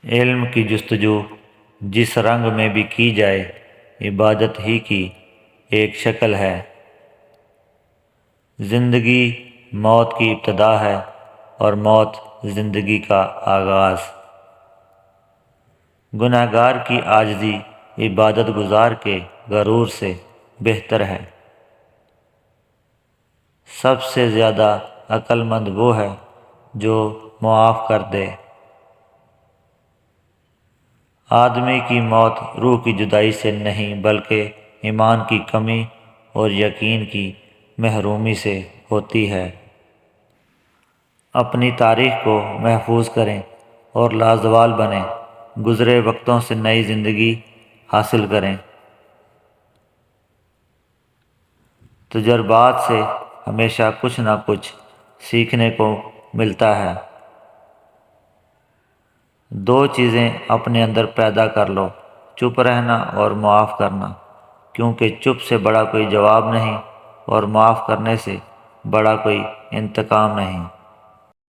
علم کی جستجو جس رنگ میں بھی کی جائے عبادت ہی کی ایک شکل ہے۔ زندگی موت کی ابتدا ہے اور موت زندگی کا آغاز۔ گنہگار کی عاجزی عبادت گزار کے غرور سے بہتر ہے۔ سب سے زیادہ عقل مند وہ ہے جو معاف کر دے۔ آدمی کی موت روح کی جدائی سے نہیں بلکہ ایمان کی کمی اور یقین کی محرومی سے ہوتی ہے۔ اپنی تاریخ کو محفوظ کریں اور لازوال بنیں، گزرے وقتوں سے نئی زندگی حاصل کریں۔ تجربات سے ہمیشہ کچھ نہ کچھ سیکھنے کو ملتا ہے۔ دو چیزیں اپنے اندر پیدا کر لو، چپ رہنا اور معاف کرنا، کیونکہ چپ سے بڑا کوئی جواب نہیں اور معاف کرنے سے بڑا کوئی انتقام نہیں۔